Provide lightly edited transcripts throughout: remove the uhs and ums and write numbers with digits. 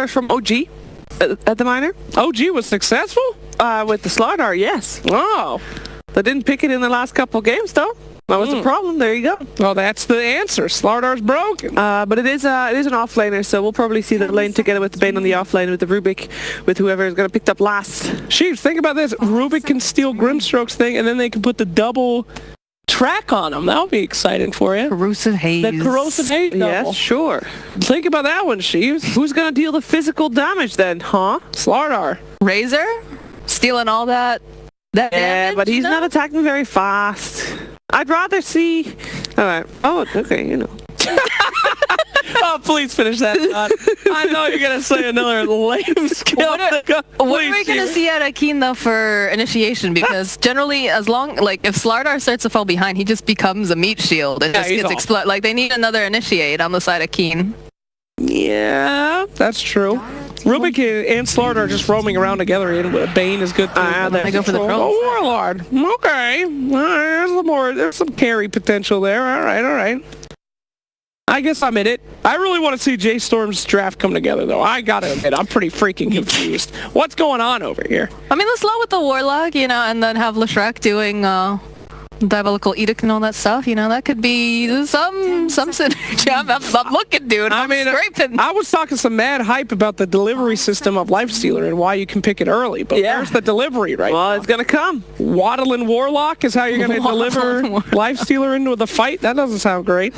from OG at the minor. OG was successful? With the Slardar, yes. Oh. They didn't pick it in the last couple of games, though. That was the problem. There you go. Well, that's the answer. Slardar's broken. But it is an offlaner, so we'll probably see the lane together with the Bane on the offlane, with the Rubik, with whoever is going to pick up last. Sheesh, think about this. Rubik can steal Grimstroke's thing, and then they can put the double track on him. That'll be exciting for you. Corrosive Haze. The Corrosive Haze double. Yes, sure. Think about that one, Sheeves. Who's going to deal the physical damage then, huh? Slardar. Razor? Stealing all that damage, but he's not attacking very fast. I'd rather see... Alright. Oh, okay, you know. Oh, please finish that thought. I know you're going to say another lame skill. What are we going to see out of Keen, though, for initiation? Because generally, as long... Like, if Slardar starts to fall behind, he just becomes a meat shield. It just gets exploded. Like, they need another initiate on the side of Keen. Yeah, that's true. Rubik and Slardar are just roaming around together, and Bane is good too. They go for the troll. Oh, Warlord. Okay. There's some carry potential there. All right. I guess I'm in it. I really want to see J Storm's draft come together, though. I gotta admit, I'm pretty freaking confused. What's going on over here? I mean, let's low with the Warlock, you know, and then have Leshrac doing Diabolical Edict and all that stuff, you know, that could be some synergy. I'm looking, dude. I'm scraping. I was talking some mad hype about the delivery system of Lifestealer and why you can pick it early, but where's the delivery right now? It's gonna come. Waddling Warlock is how you're gonna deliver Lifestealer into the fight? That doesn't sound great.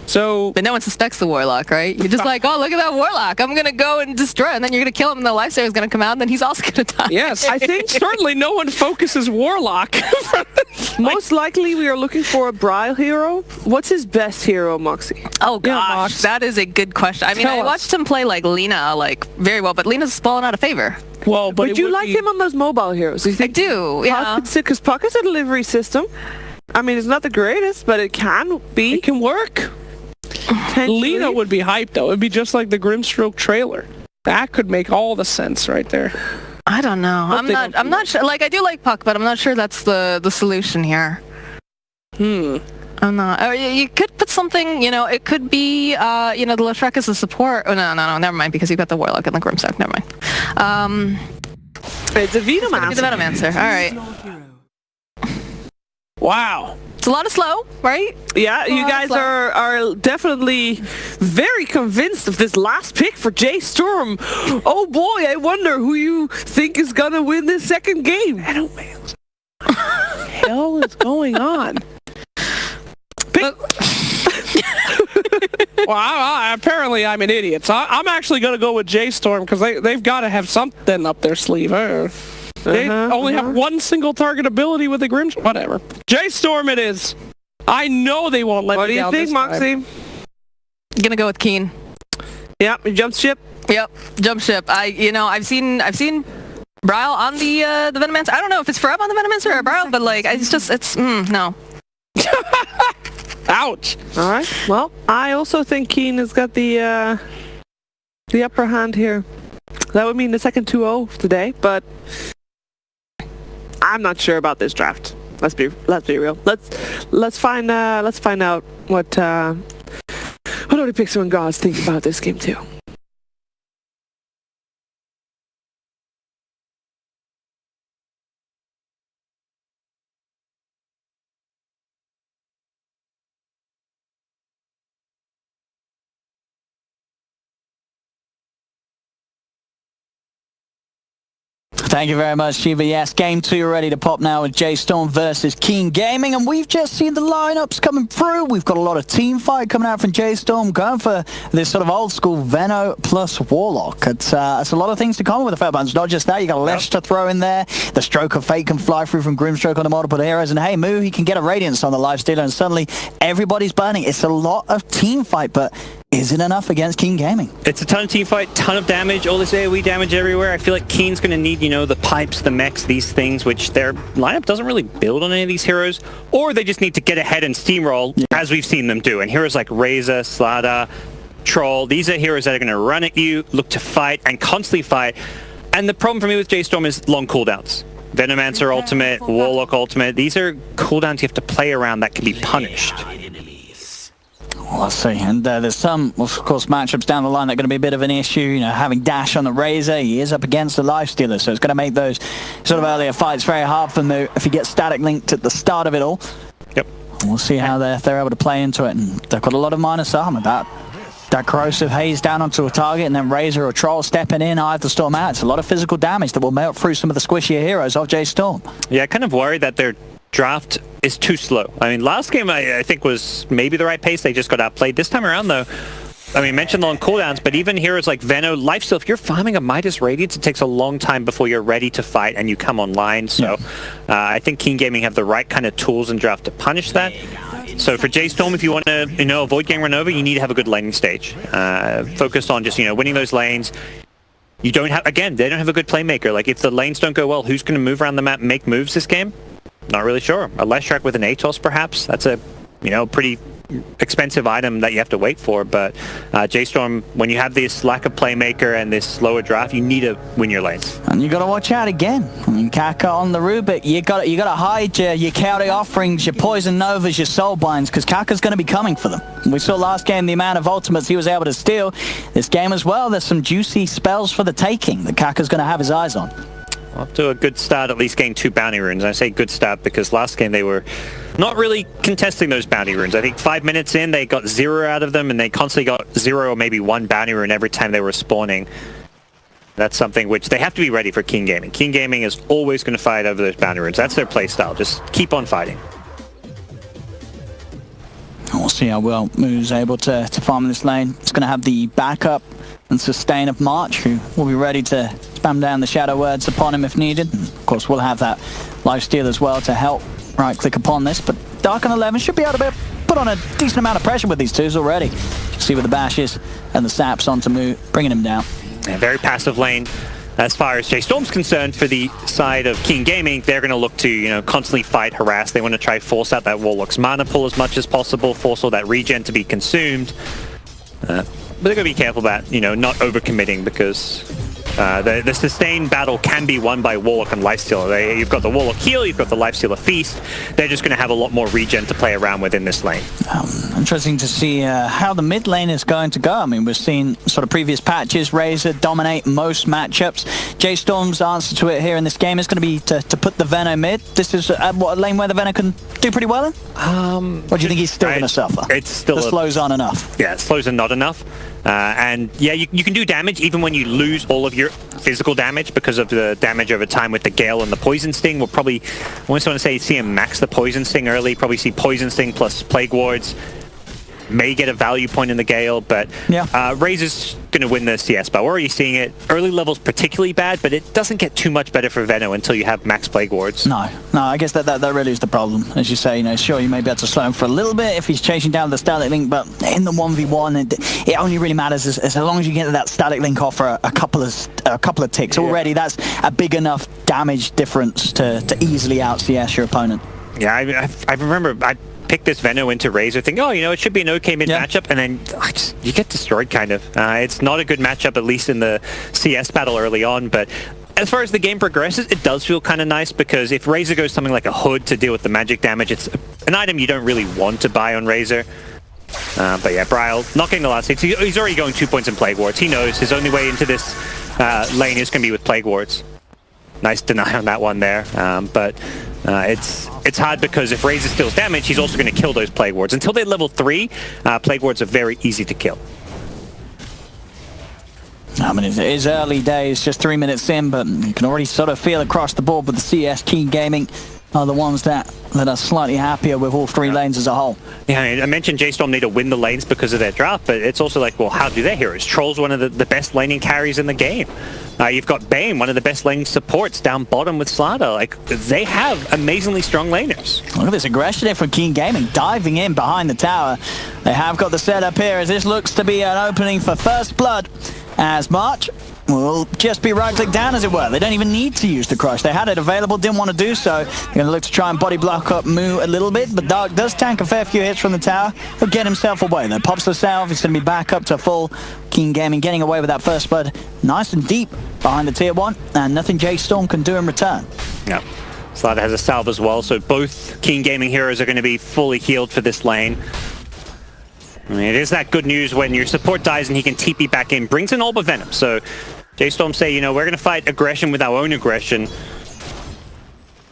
So, but no one suspects the Warlock, right? You're just like, oh, look at that Warlock. I'm going to go and destroy it. And then you're going to kill him and the Lifestealer is going to come out and then he's also going to die. Yes, I think certainly no one focuses Warlock. Most likely we are looking for a Brile hero. What's his best hero, Moxie? Oh, gosh, that is a good question. I mean, I watched him play, like, Lina, like, very well, but Lina's fallen out of favor. Well, but would you like him on those mobile heroes? I do, yeah. Because Puck is a delivery system. I mean, it's not the greatest, but it can be. It can work. Lina would be hyped, though. It'd be just like the Grimstroke trailer. That could make all the sense right there. I don't know. I'm not sure. Like, I do like Puck, but I'm not sure that's the solution here. I'm not. You could put something, you know, it could be, you know, the Leshrac is a support. Oh, no, never mind, because you've got the Warlock and the Grimstroke. Never mind. It's a Venomancer. It's a Venomancer. All right. Wow. It's a lot of slow, right? Yeah, you guys are definitely very convinced of this last pick for J Storm. Oh boy, I wonder who you think is gonna win this second game. What the hell is going on? Well, apparently I'm an idiot. So I'm actually going to go with J Storm because they've got to have something up their sleeve. They only have one single target ability with the Grims. Whatever. J Storm it is. I know they won't let me down. What do you think, Moxie? Gonna go with Keen. Yep, jump ship. Yep, jump ship. I've seen Brile on the Venomancer. I don't know if it's Ferb on the Venomancer or Brile, but like it's no. Ouch. All right. Well, I also think Keen has got the upper hand here. That would mean the second 2-0 today, but I'm not sure about this draft. Let's be real. Let's find out what Only Pixel and Gods think about this game too. Thank you very much, Shiva. Yes, game 2 ready to pop now with J Storm versus Keen Gaming, and we've just seen the lineups coming through. We've got a lot of team fight coming out from J Storm, going for this sort of old school Veno plus Warlock. It's a lot of things to come with the Fairbanks. It's not just that, you got Lesh to throw in there. The Stroke of Fate can fly through from Grimstroke on the multiple heroes, and hey, Moo, he can get a Radiance on the Lifestealer, and suddenly everybody's burning. It's a lot of team fight, but is it enough against Keen Gaming? It's a ton of team fight, ton of damage, all this AoE damage everywhere. I feel like Keen's going to need, you know, the pipes, the mechs, these things, which their lineup doesn't really build on any of these heroes, or they just need to get ahead and steamroll, as we've seen them do. And heroes like Razor, Slada, Troll, these are heroes that are going to run at you, look to fight, and constantly fight. And the problem for me with J Storm is long cooldowns. Venomancer ultimate, Warlock ultimate, these are cooldowns you have to play around that can be punished. Let's see, and there's some, of course, matchups down the line that are going to be a bit of an issue. You know, having Dash on the Razor, he is up against the Lifestealer, so it's going to make those sort of earlier fights very hard for him if he gets static linked at the start of it all. Yep. We'll see how they're able to play into it, and they've got a lot of minus armor. That corrosive haze down onto a target, and then Razor or Troll stepping in, Eye of the Storm out. It's a lot of physical damage that will melt through some of the squishier heroes of J Storm. Yeah, kind of worried that their draft is too slow. I mean, last game I think was maybe the right pace. They just got outplayed. This time around, though, I mean, mentioned long cooldowns, but even heroes like Veno, Lifesteal, if you're farming a Midas Radiance, it takes a long time before you're ready to fight and you come online. So I think Keen Gaming have the right kind of tools in draft to punish that. So for J Storm, if you want to, avoid getting run over, you need to have a good laning stage. Focus on just, winning those lanes. You don't have, again, they don't have a good playmaker. Like, if the lanes don't go well, who's going to move around the map and make moves this game? Not really sure. A Leshrac with an Atos, perhaps? That's a, pretty expensive item that you have to wait for. But J Storm, when you have this lack of playmaker and this slower draft, you need to win your lanes. And you got to watch out again. I mean, Kaka on the Rubik, you got to hide your Chaotic Offerings, your Poison Novas, your Soul Binds, because Kaka's going to be coming for them. We saw last game the amount of ultimates he was able to steal. This game as well, there's some juicy spells for the taking that Kaka's going to have his eyes on. Off to a good start, at least getting 2 bounty runes. I say good start because last game they were not really contesting those bounty runes. I think 5 minutes in, they got 0 out of them, and they constantly got 0 or maybe 1 bounty rune every time they were spawning. That's something which they have to be ready for King Gaming. King Gaming is always going to fight over those bounty runes. That's their play style. Just keep on fighting. We'll see how well Moo's able to farm this lane. It's going to have the backup and sustain of March, who will be ready to spam down the Shadow Words upon him if needed. And of course, we'll have that Lifesteal as well to help right-click upon this. But Dark on 11 should be able to put on a decent amount of pressure with these twos already. See with the bashes and the saps onto Moo, bringing him down. Yeah, very passive lane. As far as J Storm's concerned, for the side of King Gaming, they're going to look to, constantly fight, harass. They want to try force out that Warlock's mana pool as much as possible, force all that regen to be consumed. But they're going to be careful about, not overcommitting, because the sustained battle can be won by Warlock and Lifestealer. You've got the Warlock heal, you've got the Lifestealer feast. They're just going to have a lot more regen to play around with in this lane. Interesting to see how the mid lane is going to go. I mean, we've seen sort of previous patches, Razor dominate most matchups. J Storm's answer to it here in this game is going to be to put the Veno mid. This is a lane where the Veno can do pretty well in? Or do you think he's still going to suffer? It's still the slows aren't enough. Yeah, slows are not enough. And yeah, you can do damage even when you lose all of your physical damage because of the damage over time with the Gale and the Poison Sting. We'll probably, I almost want to say, see him max the Poison Sting early, probably see Poison Sting plus Plague Wards. May get a value point in the Gale, but Razor's going to win the CS battle. We're already seeing it. Early level's particularly bad, but it doesn't get too much better for Veno until you have max Plague Wards. No, I guess that really is the problem. As you say, sure, you may be able to slow him for a little bit if he's chasing down the static link, but in the 1v1, it only really matters as long as you get that static link off for a couple of ticks. Already, that's a big enough damage difference to easily out CS your opponent. Yeah, I remember I pick this Veno into Razor, think, it should be an okay mid matchup, and then you get destroyed, kind of. It's not a good matchup, at least in the CS battle early on, but as far as the game progresses, it does feel kind of nice, because if Razor goes something like a Hood to deal with the magic damage, it's an item you don't really want to buy on Razor. But yeah, Bryle not getting the last hits. He's already going 2 points in Plague Wards. He knows his only way into this lane is going to be with Plague Wards. Nice deny on that one there, but it's hard because if Razor steals damage, he's also going to kill those Plague Wards. Until they're level 3, Plague Wards are very easy to kill. I mean, it is early days, just 3 minutes in, but you can already sort of feel across the board with the CS Keen Gaming are the ones that are slightly happier with all 3 lanes as a whole. Yeah, I mentioned J Storm need to win the lanes because of their draft, but it's also like, well, how do their heroes? Troll's one of the best laning carries in the game. You've got Bane, one of the best lane supports down bottom with Slaughter. Like, they have amazingly strong laners. Look at this aggression here from Keen Gaming, diving in behind the tower. They have got the setup here as this looks to be an opening for First Blood, as March will just be right-click down, as it were. They don't even need to use the Crush. They had it available, didn't want to do so. They're going to look to try and body block up Moo a little bit, but Dark does tank a fair few hits from the tower. He'll get himself away, though. Pops the salve. He's going to be back up to full. Keen Gaming getting away with that First Blood. Nice and deep behind the tier 1, and nothing J Storm can do in return. Yeah. Slaughter has a salve as well, so both Keen Gaming heroes are going to be fully healed for this lane. I mean, it is that good news when your support dies and he can TP back in, brings in Orb Venom. So J-Storm say, you know, we're going to fight aggression with our own aggression.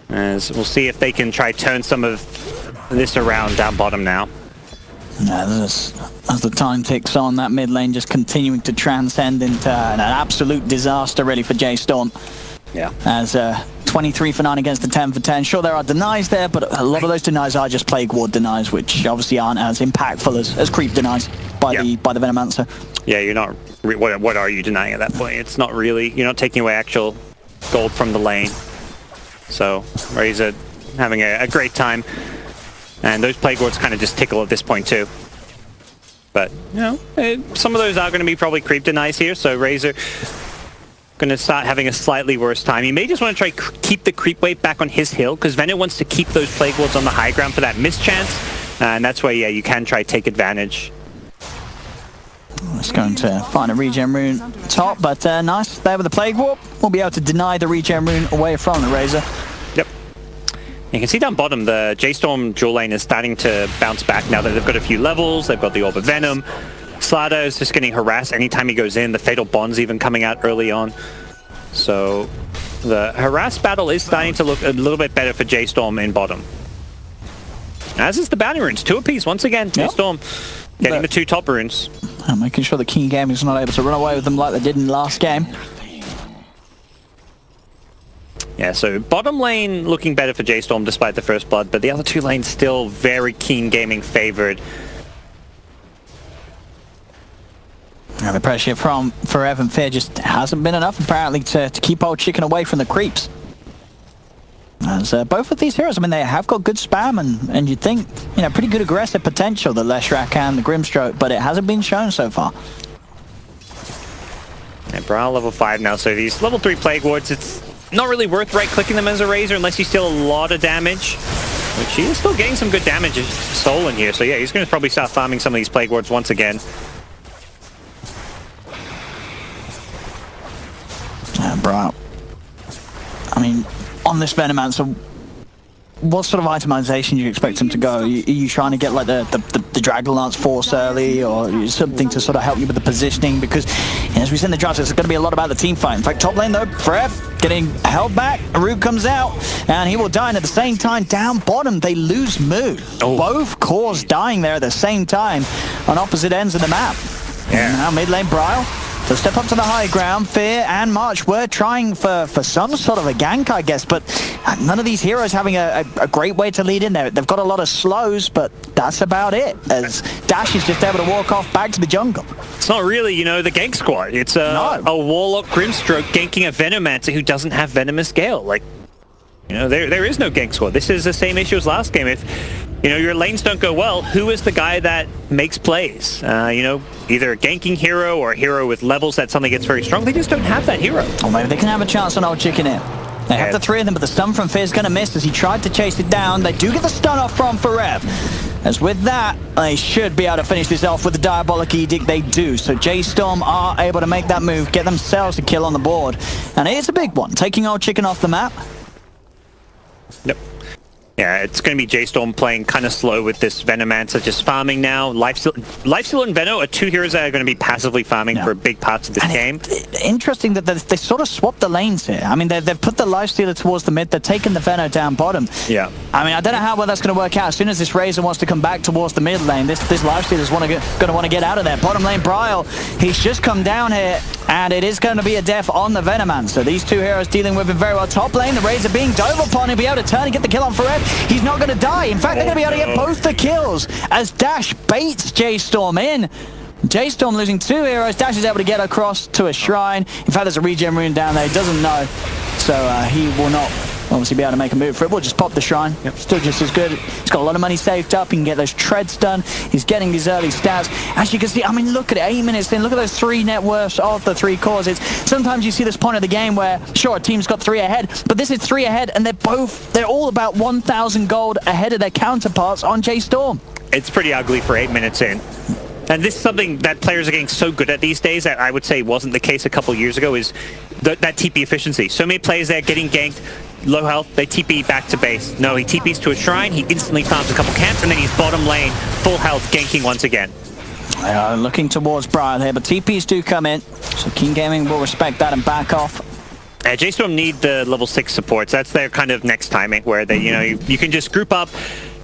As we'll see if they can try turn some of this around down bottom now. Yeah, as the time ticks on, that mid lane just continuing to transcend into an absolute disaster really for J-Storm. Yeah. As 23 for 9 against the 10 for 10. Sure, there are denies there, but a lot of those denies are just Plague Ward denies, which obviously aren't as impactful as creep denies by the Venomancer. Yeah, you're not... What are you denying at that point? It's not really... You're not taking away actual gold from the lane. So, Razor having a great time. And those Plague Wards kind of just tickle at this point too. But, you know, some of those are going to be probably creep denies here, so Razor going to start having a slightly worse time. He may just want to try keep the creep wave back on his hill, because Venom wants to keep those Plague Wards on the high ground for that mischance. And that's where, yeah, you can try take advantage. It's going to find a regen rune top, but nice there with the Plague Warp. We'll be able to deny the regen rune away from the Razor. Yep. You can see down bottom, the J-Storm dual lane is starting to bounce back now that they've got a few levels, they've got the Orb of Venom. Slada is just getting harassed anytime he goes in, the Fatal Bond's even coming out early on. So the harass battle is starting to look a little bit better for J-Storm in bottom. As is the bounty runes, 2 apiece once again, J-Storm getting the 2 top runes. And making sure the King Gaming is not able to run away with them like they did in the last game. Yeah, so bottom lane looking better for J-Storm despite the first blood, but the other 2 lanes still very Keen Gaming favored. And the pressure from Forever and Fear just hasn't been enough apparently to keep old chicken away from the creeps. As both of these heroes, I mean, they have got good spam and you'd think, you know, pretty good aggressive potential, the Leshrac and the Grimstroke, but it hasn't been shown so far. Yeah, Brawl level 5 now, so these level 3 Plague Wards, it's not really worth right-clicking them as a Razor unless you steal a lot of damage, which he is still getting some good damage as Soul in here, so yeah, he's going to probably start farming some of these Plague Wards once again. Brawl. I mean, on this Venomancer, what sort of itemization do you expect him to go? Are you trying to get like the Dragon Lance Force early, or something to sort of help you with the positioning? Because, you know, as we said in the draft, there's going to be a lot about the team fight. In fact, top lane though, Frev getting held back. Root comes out, and he will die. And at the same time, down bottom, they lose Moo. Oh. Both cores dying there at the same time on opposite ends of the map. Yeah. And now mid lane, Bryle. So step up to the high ground. Fear and March were trying for some sort of a gank, I guess, but none of these heroes having a great way to lead in there. They've got a lot of slows, but that's about it, as Dash is just able to walk off back to the jungle. It's not really, you know, the gank squad. It's a Warlock Grimstroke ganking a Venomancer who doesn't have Venomous Gale. Like, you know, there is no gank squad. This is the same issue as last game. If, you know, your lanes don't go well, who is the guy that makes plays? You know, either a ganking hero or a hero with levels that suddenly gets very strong. They just don't have that hero. Or maybe they can have a chance on old chicken here. They have the 3 of them, but the stun from Fear is going to miss as he tried to chase it down. They do get the stun off from Forev. As with that, they should be able to finish this off with the Diabolic Edict. They do. So J-Storm are able to make that move, get themselves a kill on the board. And it is a big one, taking old chicken off the map. Yep. Yeah, it's going to be J-Storm playing kind of slow with this Venomancer, just farming now. Lifesteal and Veno are 2 heroes that are going to be passively farming for big parts of this game. Interesting that they sort of swapped the lanes here. I mean, they've put the Lifestealer towards the mid, they're taking the Veno down bottom. Yeah. I mean, I don't know how well that's going to work out. As soon as this Razor wants to come back towards the mid lane, this Lifestealer's going to want to get out of there. Bottom lane, Bryle, he's just come down here, and it is going to be a death on the Venomancer. These 2 heroes dealing with him very well. Top lane, the Razor being dove upon, he'll be able to turn and get the kill on Forever. He's not going to die. In fact, they're going to be able to get both the kills as Dash baits J-Storm in. J-Storm losing 2 heroes. Dash is able to get across to a shrine. In fact, there's a regen rune down there. He doesn't know. So he will not obviously be able to make a move for it. We'll just pop the shrine. Yep. Still just as good. He's got a lot of money saved up. He can get those treads done. He's getting these early stats. As you can see, I mean, look at it. 8 minutes in. Look at those 3 net worths of the 3 cores. Sometimes you see this point of the game where, sure, a team's got 3 ahead, but this is 3 ahead, and they're all about 1,000 gold ahead of their counterparts on J-Storm. It's pretty ugly for 8 minutes in. And this is something that players are getting so good at these days that I would say wasn't the case a couple years ago, is that TP efficiency. So many players there getting ganked, low health, they TP back to base. No, he TPs to a shrine, he instantly farms a couple camps, and then he's bottom lane, full health, ganking once again. They are looking towards Brian here, but TPs do come in, so King Gaming will respect that and back off. J-Storm need the level 6 supports. That's their kind of next timing, where they, you can just group up.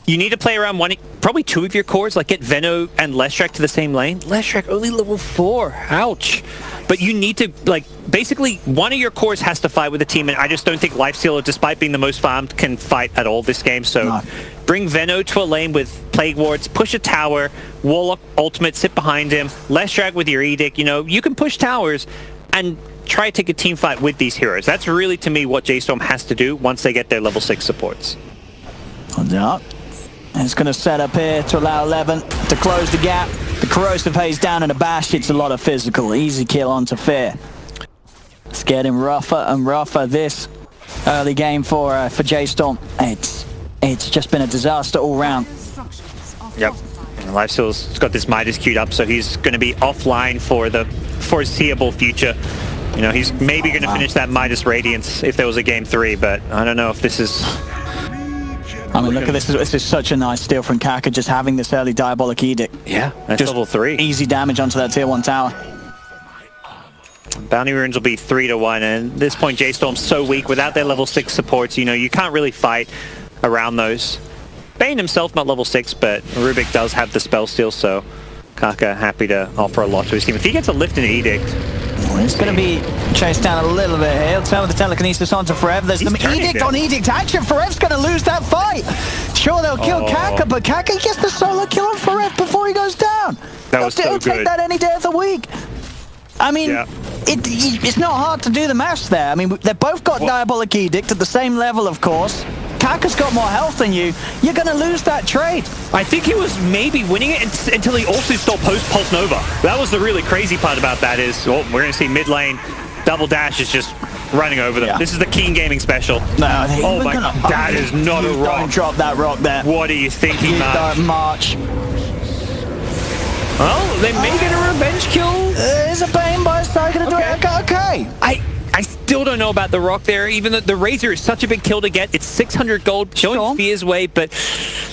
You need to play around probably 2 of your cores, like get Veno and Leshrac to the same lane. Leshrac only level 4, ouch. But you need to, like, basically one of your cores has to fight with the team, and I just don't think Lifestealer, despite being the most farmed, can fight at all this game. So bring Veno to a lane with Plague Wards, push a tower, Warlock ultimate, sit behind him, Leshrac with your Edict. You can push towers and try to take a team fight with these heroes. That's really, to me, what J-Storm has to do once they get their level 6 supports. Yeah. It's going to set up here to allow 11 to close the gap. The Corrosive Haze down in a bash. It's a lot of physical. Easy kill onto Fear. It's getting rougher and rougher this early game for J-Storm. It's just been a disaster all round. Yep. Lifesteal's got this Midas queued up, so he's going to be offline for the foreseeable future. He's maybe going to finish that Midas Radiance if there was a game 3, but I don't know if this is... I mean, look at this. This is such a nice steal from Kaka, just having this early Diabolic Edict. Yeah, that's just level 3. Easy damage onto that tier 1 tower. Bounty Runes will be 3-1, and at this point, J-Storm's so weak. Without their level 6 supports, you can't really fight around those. Bane himself, not level 6, but Rubik does have the spell steal, so Kaka happy to offer a lot to his team. If he gets a lift and Edict... It's going to be chased down a little bit here. He'll turn with the telekinesis onto Forever. There's the Edict on Edict action. Forever's going to lose that fight. Sure, they'll kill Kaka, but Kaka gets the solo kill on Forever before he goes down. That was so good. He'll take that any day of the week. I mean, it's not hard to do the maths there. I mean, they've both got Diabolic Edict at the same level, of course. Kaka's got more health than you. You're going to lose that trade. I think he was maybe winning it until he also stole Pulse Nova. That was the really crazy part about that is, we're going to see mid lane, Double Dash is just running over them. Yeah. This is the King Gaming special. No, oh my God, that is not a rock. Don't drop that rock there. What are you thinking, man? Don't march. Well, they may get a revenge kill. Is a Bane by his side going to do it? Okay. I still don't know about the rock there, even though the Razor is such a big kill to get. It's 600 gold, going Fear's way, but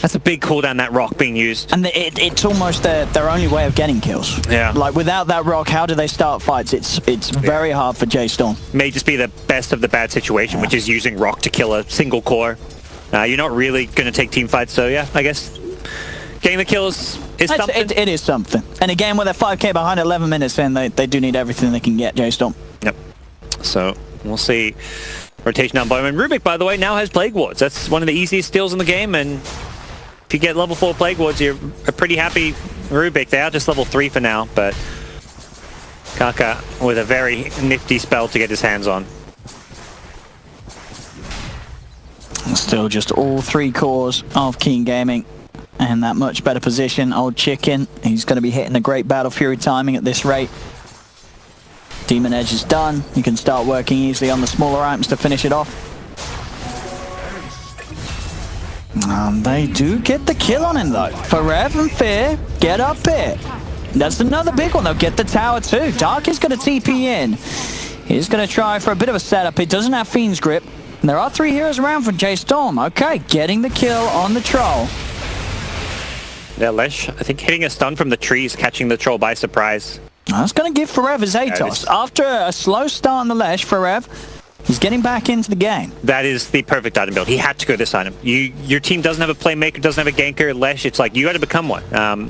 that's a big cooldown, that rock being used. And it's almost their only way of getting kills. Yeah. Like, without that rock, how do they start fights? It's very hard for J-Storm. May just be the best of the bad situation, which is using rock to kill a single core. You're not really going to take team fights, so yeah, I guess getting the kills is something. It is something. And a game where they're 5k behind 11 minutes in, they do need everything they can get, J-Storm. Yep. So we'll see. Rotation down bottom. And Rubik, by the way, now has Plague Wards. That's one of the easiest steals in the game. And if you get level 4 Plague Wards, you're a pretty happy Rubik. They are just level 3 for now, but Kaka with a very nifty spell to get his hands on. Still just all 3 cores of King Gaming in that much better position. Old Chicken, he's going to be hitting the great Battle Fury timing at this rate. Demon Edge is done. You can start working easily on the smaller items to finish it off. And they do get the kill on him though. Forever and Fear get up here. That's another big one. They'll get the tower too. Dark is going to TP in. He's going to try for a bit of a setup. It doesn't have Fiend's Grip. And there are 3 heroes around for J-Storm. Okay, getting the kill on the troll. Yeah, Lesh, I think hitting a stun from the trees, catching the troll by surprise. That's going to give Forever Zatos. After a slow start on the Lesh, Forever, he's getting back into the game. That is the perfect item build. He had to go this item. Your team doesn't have a playmaker, doesn't have a ganker. Lesh, it's like you got to become one.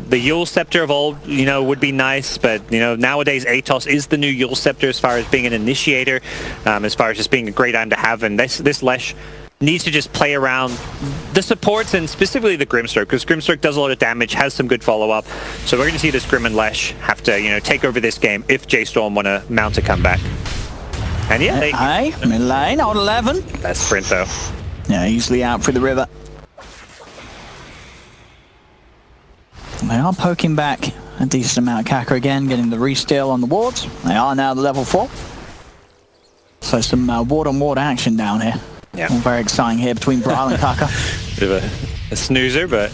The Yule Scepter of old, would be nice, but nowadays Atos is the new Yule Scepter as far as being an initiator, as far as just being a great item to have. And this Lesh needs to just play around the supports and specifically the Grimstroke, because Grimstroke does a lot of damage, has some good follow-up. So we're going to see this Grim and Lesh have to, take over this game if J-Storm want to mount a comeback. And yeah, mid lane on 11. That's sprint though. Yeah, easily out through the river. They are poking back a decent amount of Kaka again, getting the re-steal on the wards. They are now the level 4. So some ward-on-ward action down here. Yeah. All very exciting here between Braille and Kaka. Bit of a snoozer, but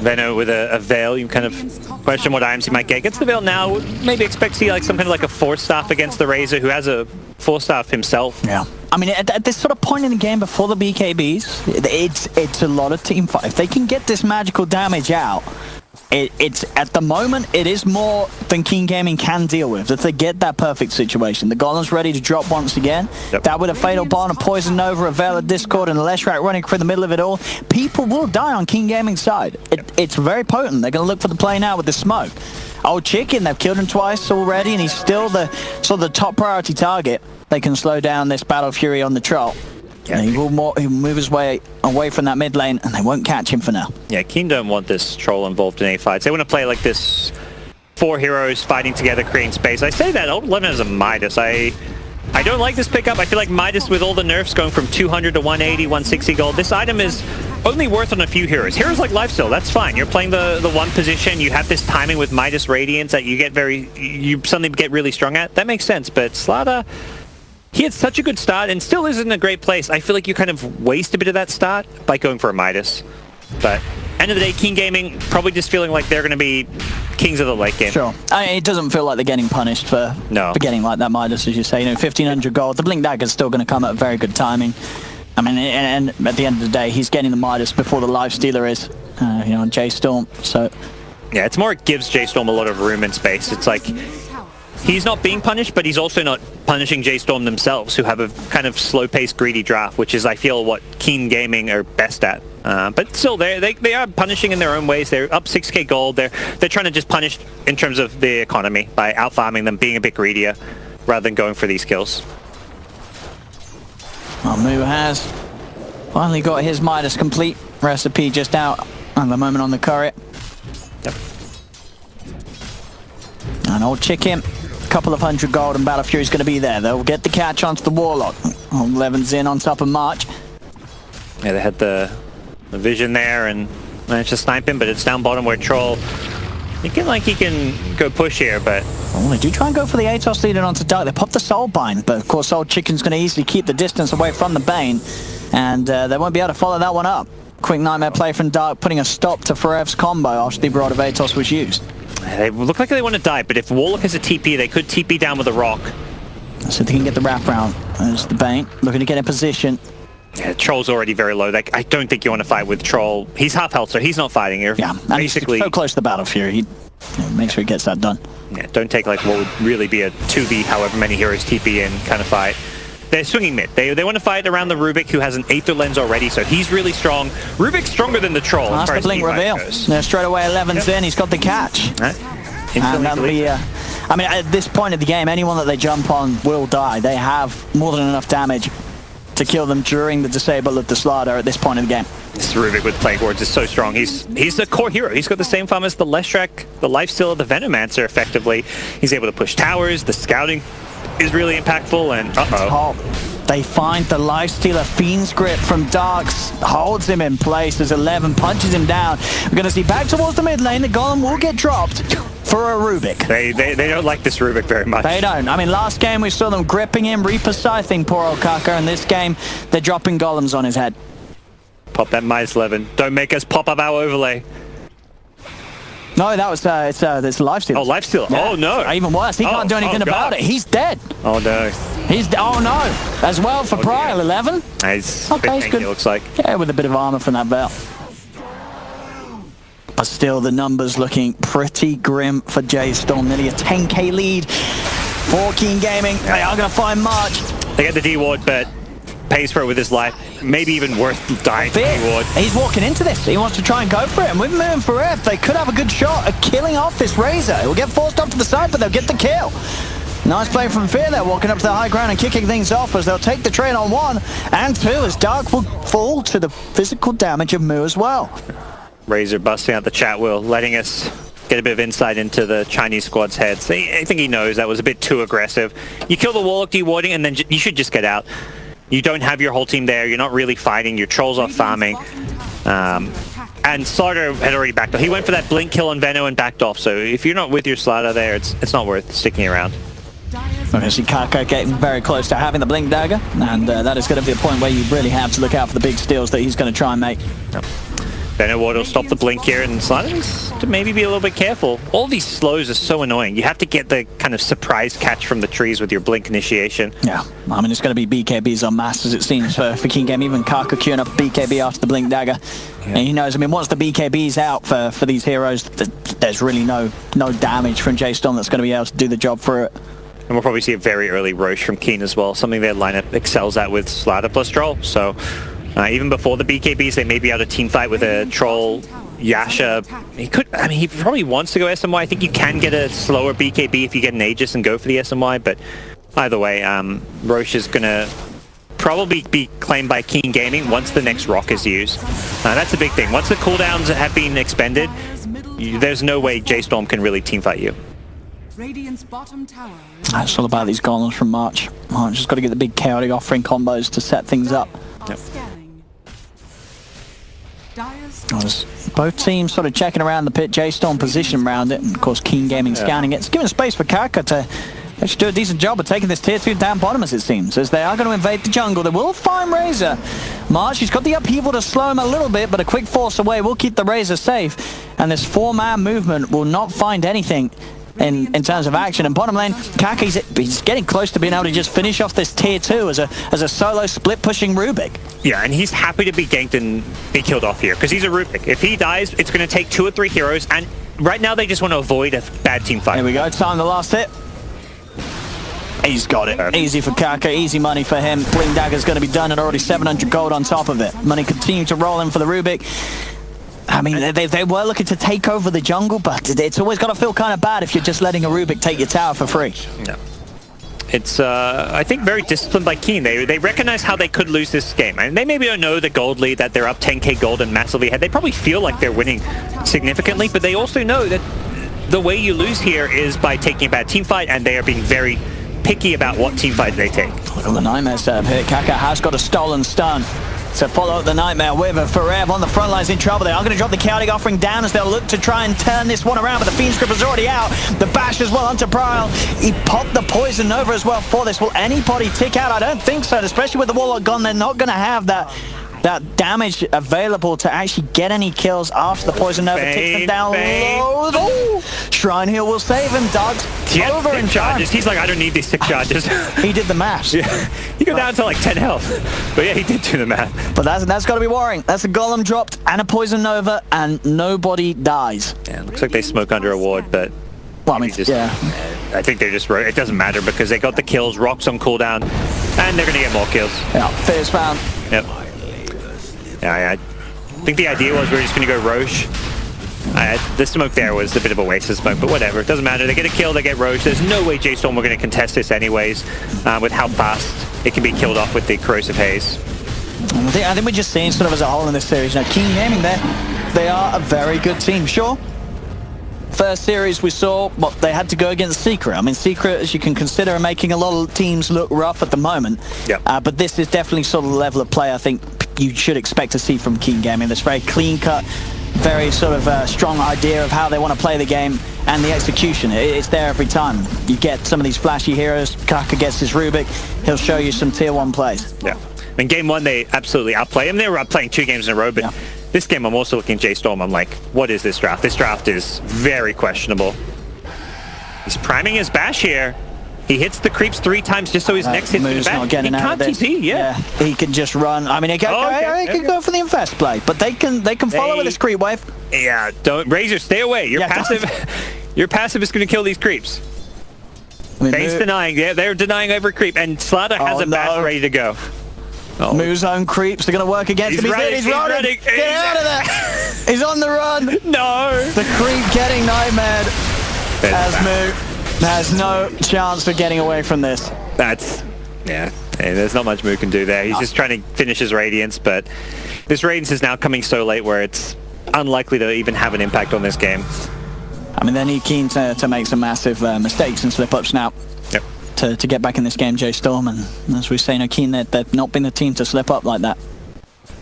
Veno with a Veil, you kind of question what items he might get. Gets the Veil now, maybe expect to see some kind of a Force Staff against the Razor, who has a Force Staff himself. Yeah. I mean, at this sort of point in the game before the BKBs, it's a lot of team fight. If they can get this magical damage out, it's at the moment, it is more than Keen Gaming can deal with. If they get that perfect situation, the Golem's ready to drop once again. Yep. That with a Fatal Bond, a Poison Nova, a Veil of Discord, and a Leshrac running through the middle of it all, people will die on Keen Gaming's side. It's very potent. They're going to look for the play now with the smoke. Old Chicken, they've killed him twice already, and he's still the sort of the top priority target. They can slow down this Battle Fury on the Troll. Yeah, he will move his way away from that mid lane, and they won't catch him for now. Yeah, Keen don't want this Troll involved in any fights. They want to play like this, 4 heroes fighting together, creating space. I say that Old 11 is a Midas. I don't like this pickup. I feel like Midas, with all the nerfs going from 200 to 180, 160 gold, this item is only worth on a few heroes. Heroes like Lifesteal, that's fine. You're playing the one position, you have this timing with Midas Radiance that you suddenly get really strong at. That makes sense, but Slaughter, he had such a good start and still is in a great place. I feel like you kind of waste a bit of that start by going for a Midas. But end of the day, Keen Gaming probably just feeling like they're going to be kings of the late game. Sure. I mean, it doesn't feel like they're getting punished for getting like that Midas, as you say. 1,500 gold. The Blink Dagger's still going to come at very good timing. I mean, and at the end of the day, he's getting the Midas before the Lifestealer is, on J Storm. So yeah, it's more it gives J Storm a lot of room and space. It's like he's not being punished, but he's also not punishing J Storm themselves, who have a kind of slow-paced, greedy draft, which is, I feel, what Keen Gaming are best at. But still, they are punishing in their own ways. They're up 6k gold. They're trying to just punish in terms of the economy by out-farming them, being a bit greedier, rather than going for these kills. Well, Moo has finally got his Midas complete recipe just out at the moment on the Courier. Yep. And Old Chicken, a couple of 100 gold, and Battle Fury's going to be there. They'll get the catch onto the Warlock. Old Levin's in on top of March. Yeah, they had the vision there and managed to snipe him, but it's down bottom where Troll, he can go push here, but oh, they do try and go for the Atos leading onto Dark. They pop the Soulbind, but of course Old Chicken's going to easily keep the distance away from the Bane, and they won't be able to follow that one up. Quick Nightmare play from Dark, putting a stop to Ferev's combo after the Rod of Atos was used. They look like they want to die, but if Warlock has a TP, they could TP down with a rock. So they can get the wraparound. There's the Bane, looking to get in position. Yeah, Troll's already very low. Like, I don't think you want to fight with Troll. He's half health, so he's not fighting here. Yeah, and basically he's so close to the Battle Fury. He makes sure he gets that done. Yeah, don't take like what would really be a 2v, however many heroes TP in kind of fight. They're swinging mid. They want to fight around the Rubik, who has an Aether Lens already, so he's really strong. Rubik's stronger than the Troll. That's the Blink reveal. Now straight away 11's in. He's got the catch. And that'll be, I mean, at this point of the game, anyone that they jump on will die. They have more than enough damage to kill them during the disable of the Slaughter at this point of the game. This Rubik with Plague Wards is so strong. He's the core hero. He's got the same farm as the Leshrac, the Lifestealer, the Venomancer, effectively. He's able to push towers. The scouting is really impactful, and They find the Lifestealer. Fiend's Grip from Darks holds him in place as 11 punches him down. We're going to see back towards the mid lane. The Golem will get dropped for a Rubik. They don't like this Rubik very much. They don't. I mean, last game we saw them gripping him, Reaper Scything poor old Kaka, and this game they're dropping Golems on his head. Pop that Midas 11. Don't make us pop up our overlay. No, that was it's Lifestealer. Oh, Lifestealer. Yeah. Oh no. Even worse. He can't do anything about it. He's dead. Oh no. Oh no. As well for Prial 11. Nice. Okay, it's good. It looks like. Yeah, with a bit of armor from that Veil. But still, the numbers looking pretty grim for J Storm. Nearly a 10k lead for Keen Gaming. They are going to find March. They get the D ward, but pays for it with his life. Maybe even worth dying to D ward. He's walking into this. He wants to try and go for it. And with Moon for F, they could have a good shot at killing off this Razor. It will get forced off to the side, but they'll get the kill. Nice play from Fear there, walking up to the high ground and kicking things off as they'll take the trade on 1 and 2 as Dark will fall to the physical damage of Moo as well. Razor busting out the chat wheel, letting us get a bit of insight into the Chinese squad's heads. I think he knows that was a bit too aggressive. You kill the Warlock dewarding and then you should just get out. You don't have your whole team there. You're not really fighting. Your Trolls off farming. And Slaughter had already backed off. He went for that blink kill on Veno and backed off. So if you're not with your Slaughter there, it's not worth sticking around. Okay, see Kaka getting very close to having the Blink Dagger, and that is going to be a point where you really have to look out for the big steals that he's going to try and make. Yep. Then a ward will stop the blink here, and Slider needs to maybe be a little bit careful. All these slows are so annoying. You have to get the kind of surprise catch from the trees with your blink initiation. Yeah, I mean, it's going to be BKBs on mass, as it seems, for King Game. Even Kaka queuing up BKB after the blink dagger. Yeah. And he knows, I mean, once the BKB's out for these heroes, there's really no damage from J-Storm that's going to be able to do the job for it. And we'll probably see a very early Roche from Keen as well, something their lineup excels at with Slider plus Troll. So even before the BKBs, they may be able to team fight with a Troll, Yasha. He could, I mean, he probably wants to go SMY. I think you can get a slower BKB if you get an Aegis and go for the SMY, but either way, Roche is going to probably be claimed by Keen Gaming once the next rock is used. That's a big thing. Once the cooldowns have been expended, there's no way J-Storm can really team fight you. Radiant's bottom tower. It's all about these golems from March. Just got to get the big chaotic offering combos to set things up. Yep. Both teams sort of checking around the pit. J-Storm position around it, and of course Keen Gaming scanning it. It's giving space for Kaka to actually do a decent job of taking this tier 2 down bottom, as it seems, as they are going to invade the jungle. They will find Razor. March, he's got the upheaval to slow him a little bit, but a quick force away will keep the Razor safe, and this 4-man movement will not find anything in terms of action. And bottom lane, Kaka, he's getting close to being able to just finish off this tier 2 as a solo split pushing Rubik. Yeah, and he's happy to be ganked and be killed off here because he's a Rubik. If he dies, it's going to take 2 or 3 heroes, and right now they just want to avoid a bad team fight. Here we go, time the last hit. He's got it. Easy for Kaka, easy money for him. Blink Dagger's going to be done, and already 700 gold on top of it. Money continues to roll in for the Rubik. I mean, they were looking to take over the jungle, but it's always got to feel kind of bad if you're just letting a Rubik take your tower for free. No. It's, I think, very disciplined by Keen. They recognize how they could lose this game. And they maybe don't know the gold lead, that they're up 10k gold and massively ahead. They probably feel like they're winning significantly, but they also know that the way you lose here is by taking a bad team fight, and they are being very picky about what team fight they take. Well, the Nightmare setup here. Kaka has got a stolen stun to follow the Nightmare with a Forever on the front lines in trouble. They are going to drop the Chaotic Offering down as they'll look to try and turn this one around, but the Fiend's Grip is already out. The Bash as well onto Pryle. He popped the Poison Nova as well for this. Will anybody tick out? I don't think so, especially with the Warlock gone. They're not going to have that damage available to actually get any kills after the Poison Nova takes them down low. Oh! Shrine Heal will save him. Dogs over in charges. He's like, I don't need these 6 charges. He did the math. Yeah. He got down to like 10 health. But yeah, he did do the math. But that's got to be worrying. That's a Golem dropped and a Poison Nova, and nobody dies. Yeah, looks like they smoke under a ward, but well, I mean, yeah. I think they're just, it doesn't matter because they got the kills, Rock's on cooldown, and they're going to get more kills. Yeah, Fear's found. Yep. Yeah, I think the idea was we were just going to go Roche. The smoke there was a bit of a waste of smoke, but whatever. It doesn't matter. They get a kill, they get Roche. There's no way J-Storm were going to contest this anyways, with how fast it can be killed off with the Corrosive Haze. I think we're just seeing sort of as a whole in this series. Now, Keen Gaming there, they are a very good team. Sure, first series we saw what they had to go against Secret. I mean, Secret, as you can consider, are making a lot of teams look rough at the moment. Yep. But this is definitely sort of the level of play I think you should expect to see from Keen Gaming. This very clean-cut, very sort of strong idea of how they want to play the game, and the execution. It's there every time. You get some of these flashy heroes. Kaka gets his Rubik. He'll show you some tier 1 plays. Yeah. In game 1, they absolutely outplay him. They were outplaying 2 games in a row, but this game I'm also looking at J-Storm. I'm like, what is this draft? This draft is very questionable. He's priming his Bash here. He hits the creeps 3 times just so his next hit move's not getting out of this. TP, yeah. He can just run. I mean, he can go for the Infest play, but they can follow with this creep wave. Yeah, don't Razor, stay away. Your passive, your passive is going to kill these creeps. I mean, Fane's denying. Yeah, they're denying every creep, and Slaughter has a Bash ready to go. Move zone creeps. They're going to work against him. He's running. Get out of there. He's on the run. No. The creep getting nightmared. As Moo has no chance of getting away from this. That's, yeah, there's not much Moo can do there. He's just trying to finish his Radiance, but this Radiance is now coming so late where it's unlikely to even have an impact on this game. I mean, they need Keen to make some massive mistakes and slip-ups now. Yep. To get back in this game, J-Storm, and as we say, Keen, they've not been the team to slip up like that.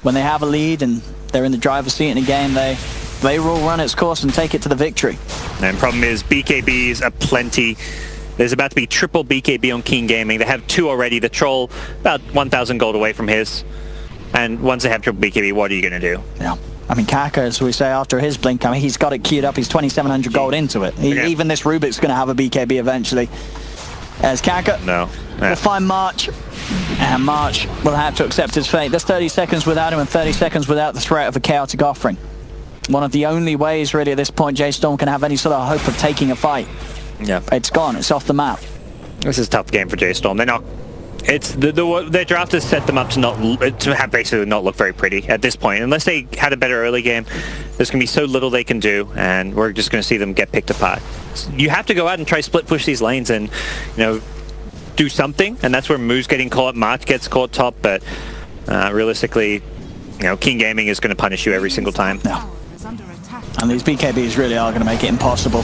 When they have a lead and they're in the driver's seat in a game, they will run its course and take it to the victory. And problem is, BKBs are plenty. There's about to be triple BKB on Keen Gaming. They have 2 already. The Troll, about 1,000 gold away from his. And once they have triple BKB, what are you going to do? Yeah. I mean, Kaka, as we say, after his blink, I mean, he's got it queued up. He's 2,700 gold into it. Even this Rubik's going to have a BKB eventually. As Kaka will find March, and March will have to accept his fate. There's 30 seconds without him and 30 seconds without the threat of a chaotic offering. One of the only ways, really, at this point, J-Storm can have any sort of hope of taking a fight. Yeah. It's gone. It's off the map. This is a tough game for J-Storm. They're not... It's their draft has set them up to have basically not look very pretty at this point. Unless they had a better early game, there's going to be so little they can do, and we're just going to see them get picked apart. You have to go out and try split push these lanes and, do something, and that's where Moo's getting caught, March gets caught top, but realistically, King Gaming is going to punish you every single time. Yeah. And these BKBs really are going to make it impossible.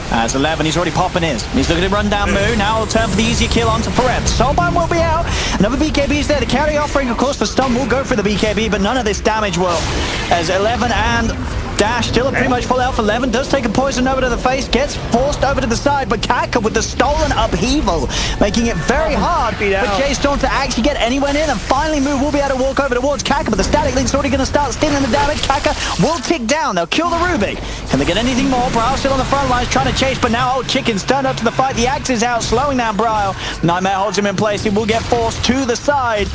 As 11, he's already popping his. He's looking to run down Moo. Now he'll turn for the easier kill onto Forever. Soulbind will be out. Another BKB is there. The carry offering, of course, for stun will go for the BKB, but none of this damage will. As 11 and Dash still pretty much full health. 11 does take a poison over to the face, gets forced over to the side, but Kaka with the stolen upheaval, making it very hard for J-Storm to actually get anyone in, and finally Moo will be able to walk over towards Kaka, but the static link's already going to start stealing the damage. Kaka will tick down. They'll kill the Ruby. Can they get anything more? Brile still on the front lines trying to chase, but now Old Chicken's turned up to the fight. The axe is out, slowing down Brile. Nightmare holds him in place. He will get forced to the side.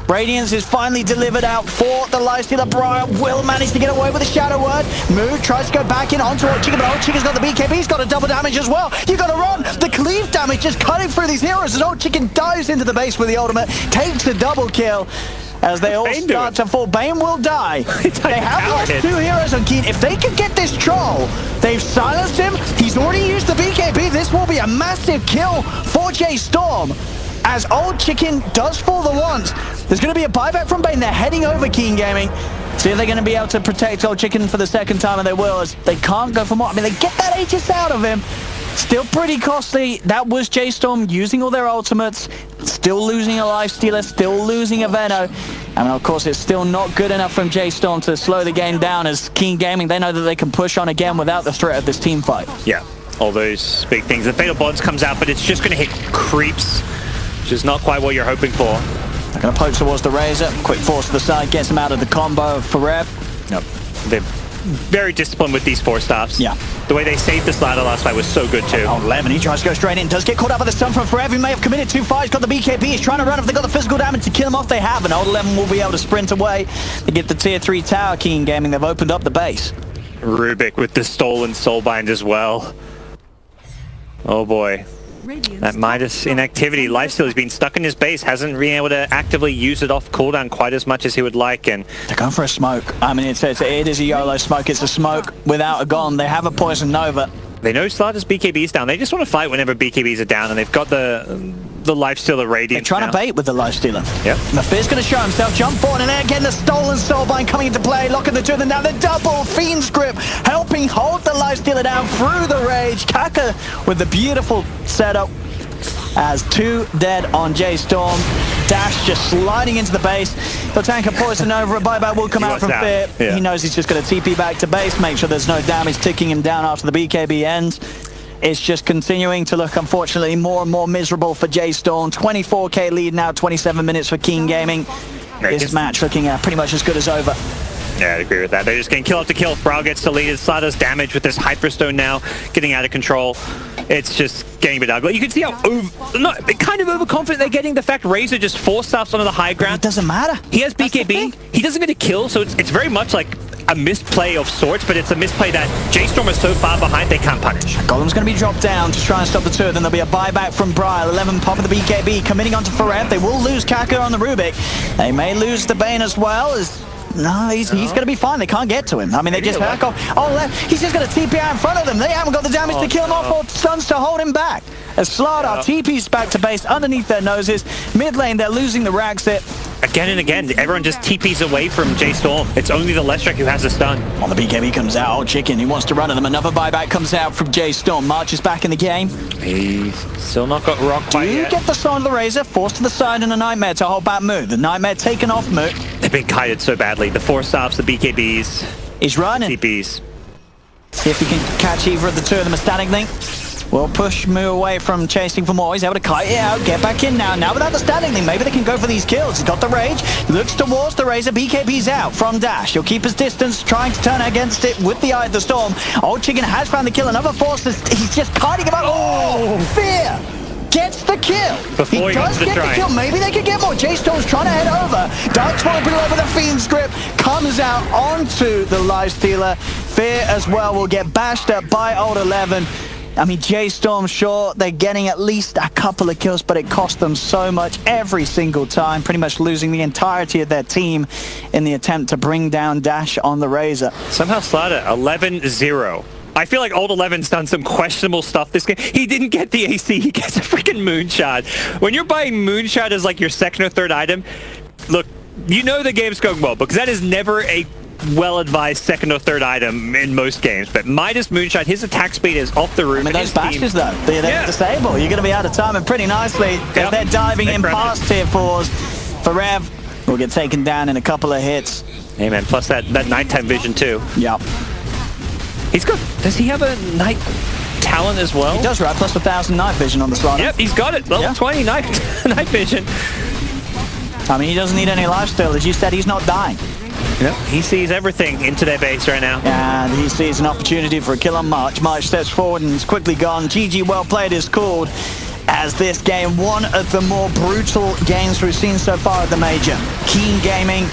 Radiance is finally delivered out for the lifestealer. Brile will manage to get away with a Shadow Word. Moo tries to go back in onto Old Chicken, but Old Chicken's got the BKB. He's got a double damage as well. You got to run. The cleave damage just cutting through these heroes as Old Chicken dives into the base with the ultimate, takes a double kill. As they all start to fall, Bane will die. They have lost 2 heroes on Keen. If they can get this troll, they've silenced him. He's already used the BKB. This will be a massive kill for J-Storm. As Old Chicken does fall the once. There's going to be a buyback from Bane. They're heading over Keen Gaming. See if they're going to be able to protect Old Chicken for the second time, and they will, as they can't go for more. I mean, they get that Aegis out of him. Still pretty costly. That was J-Storm using all their ultimates. Still losing a Lifestealer, still losing a Veno. I mean, of course, it's still not good enough from J-Storm to slow the game down, as Keen Gaming, they know that they can push on again without the threat of this team fight. Yeah, all those big things. The Fatal Bonds comes out, but it's just going to hit creeps, which is not quite what you're hoping for. They're going to poke towards the Razor. Quick force to the side, gets him out of the combo for Rev. Yep. They're very disciplined with these 4-staffs. Yeah. The way they saved this ladder last fight was so good too. Oh, Lemon, he tries to go straight in. Does get caught up with the stun from Forever. He may have committed 2 fights. Got the BKB. He's trying to run if they got the physical damage to kill him off. They have, and Old Lemon will be able to sprint away. They get the tier 3 tower. Keen Gaming, they've opened up the base. Rubik with the stolen Soulbind as well. Oh boy. That Midas inactivity. Lifesteal has been stuck in his base, hasn't been able to actively use it off cooldown quite as much as he would like, and they're going for a smoke. I mean, it is a YOLO smoke. It's a smoke without a gon. They have a Poison Nova. They know Slaughter's BKB's down. They just want to fight whenever BKBs are down, and they've got the Lifestealer Radiant. They're trying to bait with the Lifestealer. Yep. Mafir's going to show himself. Jump forward, and then again the stolen Soulbind coming into play, locking the two of them down. The double Fiend's Grip helping hold the Lifestealer down through the Rage. Kaka with the beautiful setup. As 2 dead on J-Storm. Dash just sliding into the base. He'll tank a Poison over. A buyback will come out from Fear. Yeah. He knows he's just going to TP back to base, make sure there's no damage ticking him down after the BKB ends. It's just continuing to look, unfortunately, more and more miserable for J-Storm. 24k lead now, 27 minutes for Keen Gaming. This match looking pretty much as good as over. Yeah, I'd agree with that. They're just getting kill after kill. Brile gets deleted. Slaughter's damage with this Hyperstone now, getting out of control. It's just getting a bit ugly. You can see how kind of overconfident they're getting. The fact Razor just 4-staffs onto the high ground. It doesn't matter. He has BKB. He doesn't get a kill, so it's very much like a misplay of sorts, but it's a misplay that J-Storm is so far behind they can't punish. Golem's going to be dropped down to try and stop the two. Then there'll be a buyback from Brile. 11 pop of the BKB committing onto Forev. They will lose Kaka on the Rubik. They may lose the Bane as well. No, he's going to be fine. They can't get to him. I mean, they just hack off. Oh, he's just got a TP out in front of them. They haven't got the damage to kill him off or stuns to hold him back. As Slaughter TP's back to base underneath their noses. Mid lane, they're losing the Raxit. Again and again, everyone just TPs away from J-Storm. It's only the Leshrac who has the stun. Well, the BKB comes out. Old Chicken, he wants to run at them. Another buyback comes out from J-Storm. March is back in the game. He's still not got rock quite yet. Get the Sign of the Razor, forced to the side, and a Nightmare to hold back Moo. The Nightmare taken off Moo. They've been kited so badly. The 4-staffs, the BKBs. He's running. TPs. See if he can catch either of the two of them. A static link. will push Moo away from chasing for more. He's able to kite it out, get back in now. Now without the standing thing, maybe they can go for these kills. He's got the rage, looks towards the Razor. BKB's out from Dash. He'll keep his distance, trying to turn against it with the Eye of the Storm. Old Chicken has found the kill. Another force. He's just kiting him out. Oh, Fear gets the kill. Before he does get the kill. Maybe they could get more. J-Storm's trying to head over. Dark's falling pretty low, but the Fiend's grip comes out onto the Lifestealer. Fear as well will get bashed up by Old 11. I mean, J-Storm, sure, they're getting at least a couple of kills, but it cost them so much every single time, pretty much losing the entirety of their team in the attempt to bring down Dash on the Razor. Somehow Slaughter, 11-0. I feel like Old 11's done some questionable stuff this game. He didn't get the AC, he gets a freaking Moonshot. When you're buying Moonshot as like your second or third item, look, you know the game's going well, because that is never a well-advised second or third item in most games. But Midas Moonshot, his attack speed is off the roof. I mean, those bashes, though, they're disable. You're going to be out of time, and pretty nicely, because they're diving in past tier 4s. For Rev, will get taken down in a couple of hits. Hey, man, plus that nighttime vision, too. Yep. He's got... Does he have a night talent as well? He does, right? Plus 1,000 night vision on the slot. Yep, he's got it. Level 20 night vision. I mean, he doesn't need any lifesteal. As you said, he's not dying. Yep. He sees everything into their base right now. And he sees an opportunity for a kill on March. March steps forward and is quickly gone. GG well played is called as this game, one of the more brutal games we've seen so far at the Major. Keen Gaming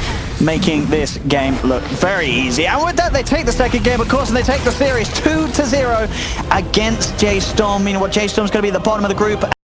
making this game look very easy. And with that, they take the second game, of course, and they take the series 2-0 against J-Storm, meaning what J-Storm's going to be at the bottom of the group.